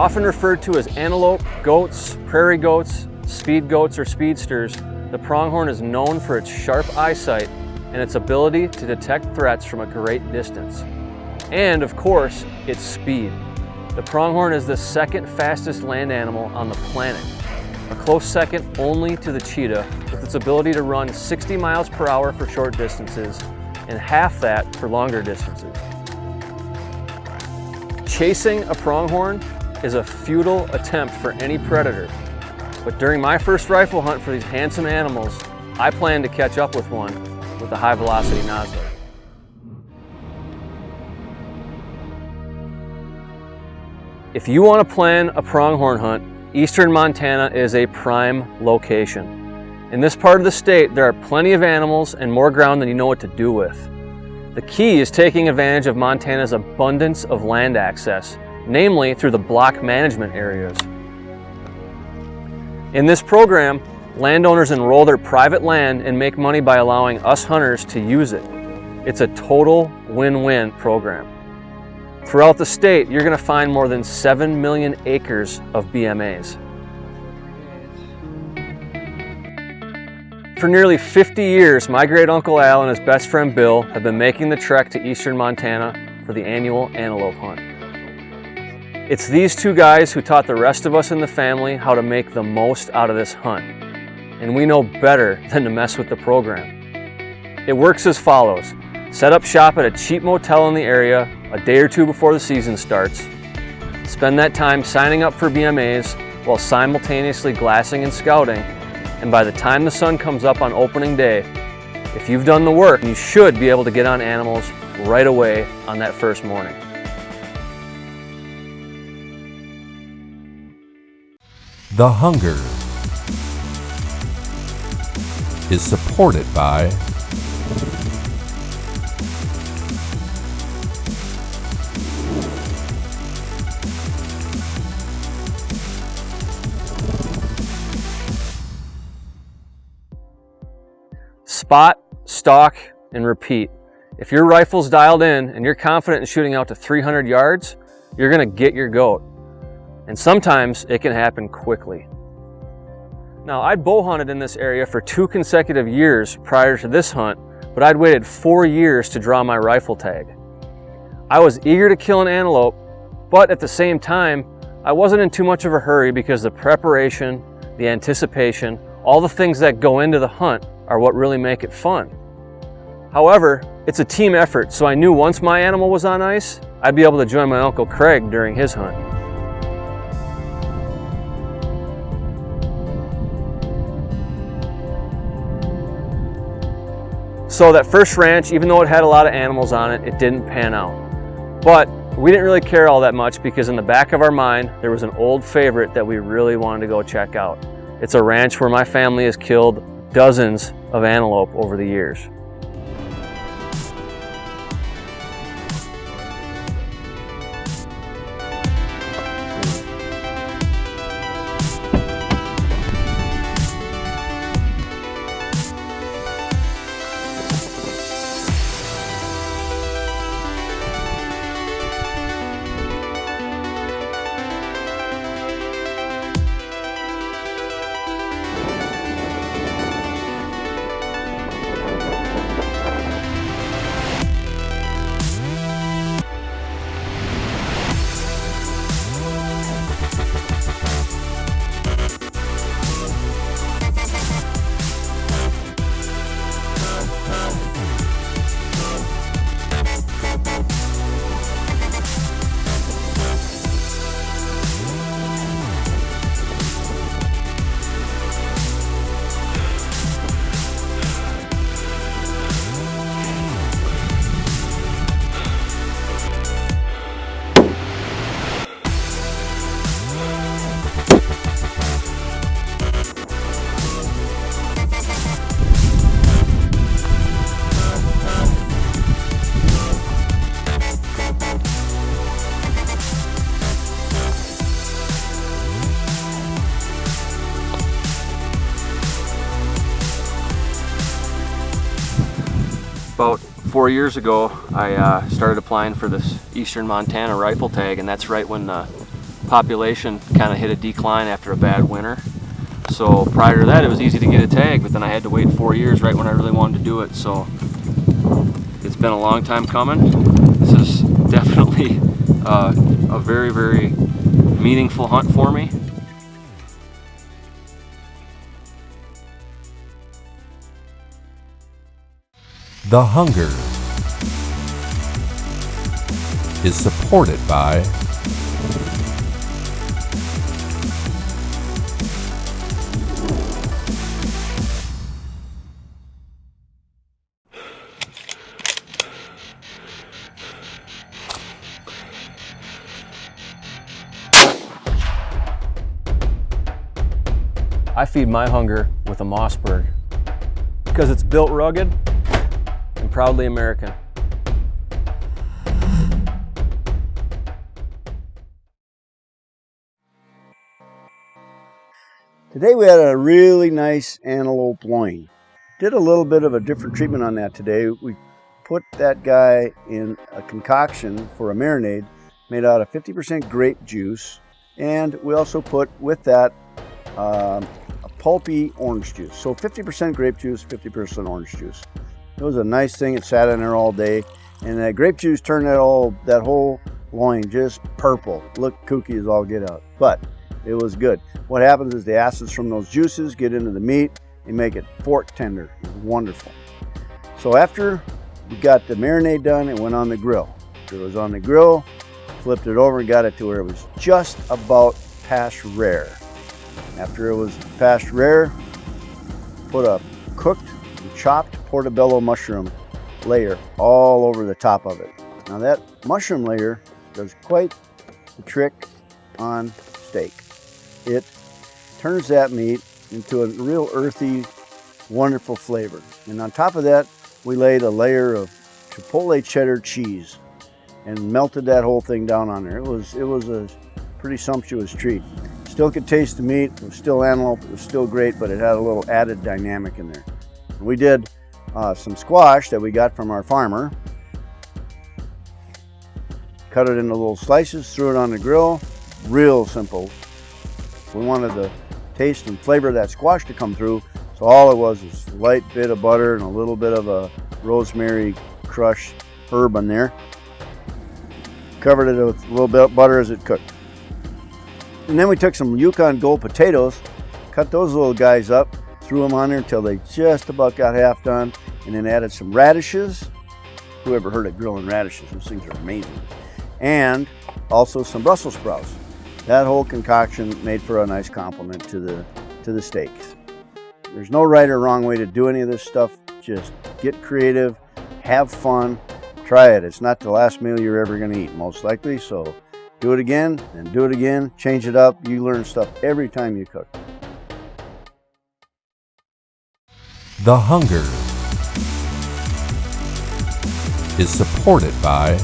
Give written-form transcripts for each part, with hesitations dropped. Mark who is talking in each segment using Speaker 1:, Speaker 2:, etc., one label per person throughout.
Speaker 1: Often referred to as antelope, goats, prairie goats, speed goats, or speedsters, the pronghorn is known for its sharp eyesight and its ability to detect threats from a great distance. And of course, its speed. The pronghorn is the second fastest land animal on the planet, a close second only to the cheetah, with its ability to run 60 miles per hour for short distances and half that for longer distances. Chasing a pronghorn is a futile attempt for any predator, but during my first rifle hunt for these handsome animals, I plan to catch up with one with a high velocity Nosler. If you want to plan a pronghorn hunt, eastern Montana is a prime location. In this part of the state, there are plenty of animals and more ground than you know what to do with. The key is taking advantage of Montana's abundance of land access, namely through the block management areas. In this program, landowners enroll their private land and make money by allowing us hunters to use it. It's a total win-win program. Throughout the state, you're going to find more than 7 million acres of BMAs. For nearly 50 years, my great uncle Al and his best friend Bill have been making the trek to eastern Montana for the annual antelope hunt. It's these two guys who taught the rest of us in the family how to make the most out of this hunt. And we know better than to mess with the program. It works as follows. Set up shop at a cheap motel in the area a day or two before the season starts. Spend that time signing up for BMAs while simultaneously glassing and scouting. And by the time the sun comes up on opening day, if you've done the work, you should be able to get on animals right away on that first morning.
Speaker 2: The Hunger is supported by
Speaker 1: Spot, stalk, and repeat. If your rifle's dialed in and you're confident in shooting out to 300 yards, you're gonna get your goat. And sometimes it can happen quickly. Now, I'd bow hunted in this area for 2 consecutive years prior to this hunt, but I'd waited 4 years to draw my rifle tag. I was eager to kill an antelope, but at the same time, I wasn't in too much of a hurry because the preparation, the anticipation, all the things that go into the hunt are what really make it fun. However, it's a team effort, so I knew once my animal was on ice, I'd be able to join my Uncle Craig during his hunt. So that first ranch, even though it had a lot of animals on it, it didn't pan out. But we didn't really care all that much because in the back of our mind, there was an old favorite that we really wanted to go check out. It's a ranch where my family has killed dozens of antelope over the years. About 4 years ago, I started applying for this Eastern Montana rifle tag, and that's right when the population kind of hit a decline after a bad winter. So prior to that, it was easy to get a tag, but then I had to wait 4 years right when I really wanted to do it. So it's been a long time coming. This is definitely a very, very meaningful hunt for me.
Speaker 2: The Hunger is supported by
Speaker 1: I feed my hunger with a Mossberg because it's built rugged and proudly American.
Speaker 3: Today we had a really nice antelope loin. Did a little bit of a different treatment on that today. We put that guy in a concoction for a marinade made out of 50% grape juice, and we also put with that a pulpy orange juice. So 50% grape juice, 50% orange juice. It was a nice thing. It sat in there all day, and that grape juice turned that whole loin just purple. Looked kooky as all get out, but it was good. What happens is the acids from those juices get into the meat and make it fork tender. It was wonderful. So after we got the marinade done, it went on the grill. After it was on the grill, flipped it over and got it to where it was just about past rare. After it was past rare, put a cooked and chopped portobello mushroom layer all over the top of it. Now that mushroom layer does quite the trick on steak. It turns that meat into a real earthy, wonderful flavor. And on top of that, we laid a layer of chipotle cheddar cheese and melted that whole thing down on there. It was a pretty sumptuous treat. Still could taste the meat. It was still antelope. It was still great, but it had a little added dynamic in there. And we did some squash that we got from our farmer. Cut it into little slices, threw it on the grill. Real simple. We wanted the taste and flavor of that squash to come through, so all it was a light bit of butter and a little bit of a rosemary crushed herb in there. Covered it with a little bit of butter as it cooked. And then we took some Yukon Gold potatoes, cut those little guys up, threw them on there until they just about got half done, and then added some radishes. Who ever heard of grilling radishes? Those things are amazing. And also some Brussels sprouts. That whole concoction made for a nice complement to the steaks. There's no right or wrong way to do any of this stuff. Just get creative, have fun, try it. It's not the last meal you're ever going to eat, most likely. So do it again and do it again. Change it up. You learn stuff every time you cook.
Speaker 2: The Hunger is supported by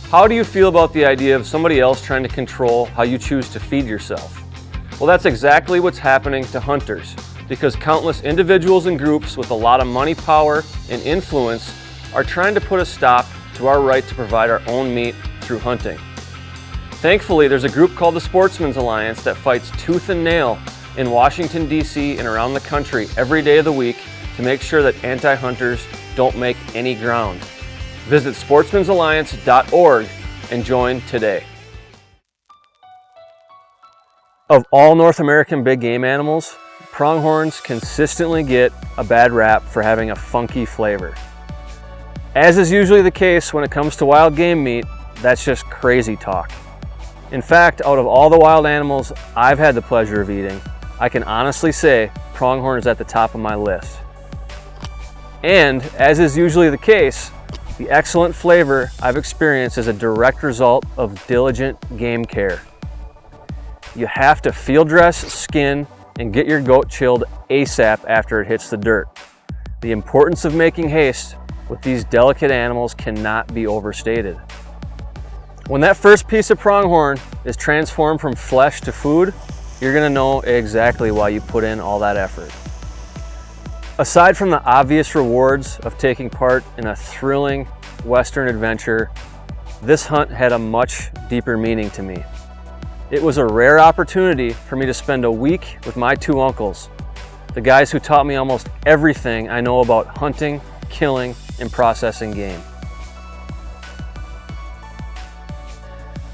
Speaker 1: How do you feel about the idea of somebody else trying to control how you choose to feed yourself? Well, that's exactly what's happening to hunters, because countless individuals and groups with a lot of money, power, and influence are trying to put a stop to our right to provide our own meat through hunting. Thankfully, there's a group called the Sportsmen's Alliance that fights tooth and nail in Washington, D.C. and around the country every day of the week to make sure that anti-hunters don't make any ground. Visit sportsmansalliance.org and join today. Of all North American big game animals, pronghorns consistently get a bad rap for having a funky flavor. As is usually the case when it comes to wild game meat, that's just crazy talk. In fact, out of all the wild animals I've had the pleasure of eating, I can honestly say pronghorn is at the top of my list. And as is usually the case, the excellent flavor I've experienced is a direct result of diligent game care. You have to field dress, skin, and get your goat chilled ASAP after it hits the dirt. The importance of making haste with these delicate animals cannot be overstated. When that first piece of pronghorn is transformed from flesh to food, you're gonna know exactly why you put in all that effort. Aside from the obvious rewards of taking part in a thrilling Western adventure, this hunt had a much deeper meaning to me. It was a rare opportunity for me to spend a week with my two uncles, the guys who taught me almost everything I know about hunting, killing, and processing game.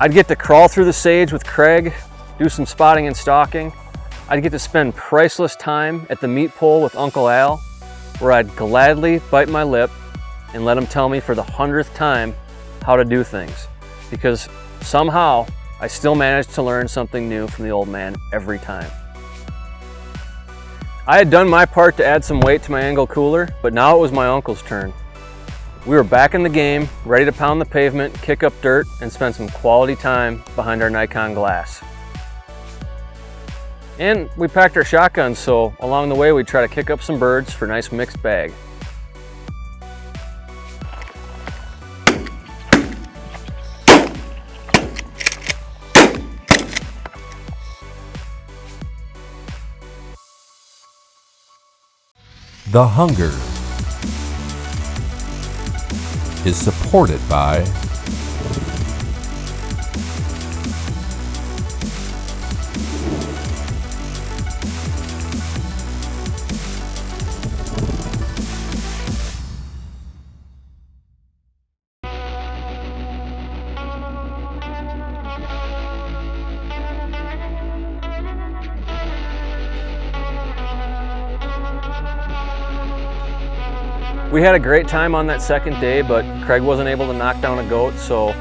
Speaker 1: I'd get to crawl through the sage with Craig, do some spotting and stalking. I'd get to spend priceless time at the meat pole with Uncle Al, where I'd gladly bite my lip and let him tell me for the 100th time how to do things, because somehow I still managed to learn something new from the old man every time. I had done my part to add some weight to my angle cooler, but now it was my uncle's turn. We were back in the game, ready to pound the pavement, kick up dirt, and spend some quality time behind our Nikon glass. And we packed our shotguns, so along the way we'd try to kick up some birds for a nice mixed bag.
Speaker 2: The Hunger is supported by
Speaker 1: We had a great time on that second day, but Craig wasn't able to knock down a goat, so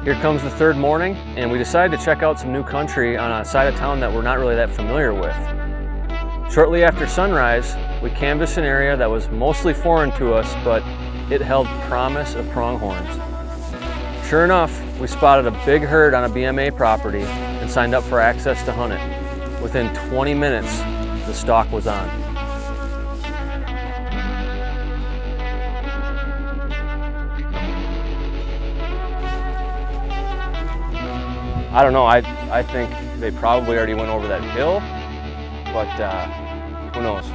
Speaker 1: here comes the third morning, and we decided to check out some new country on a side of town that we're not really that familiar with. Shortly after sunrise, we canvassed an area that was mostly foreign to us, but it held promise of pronghorns. Sure enough, we spotted a big herd on a BMA property and signed up for access to hunt it. Within 20 minutes, the stalk was on. I don't know, I think they probably already went over that hill, but who knows?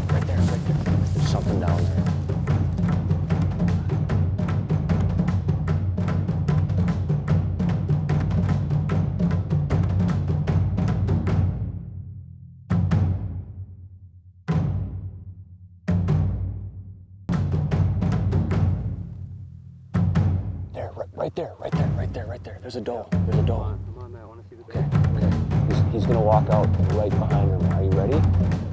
Speaker 1: Right there. There's something down there. Right there. There's a doe. There's a doe.
Speaker 4: Come on, Matt. I want to see the doe.
Speaker 1: Okay. He's gonna walk out right behind him. Are you ready?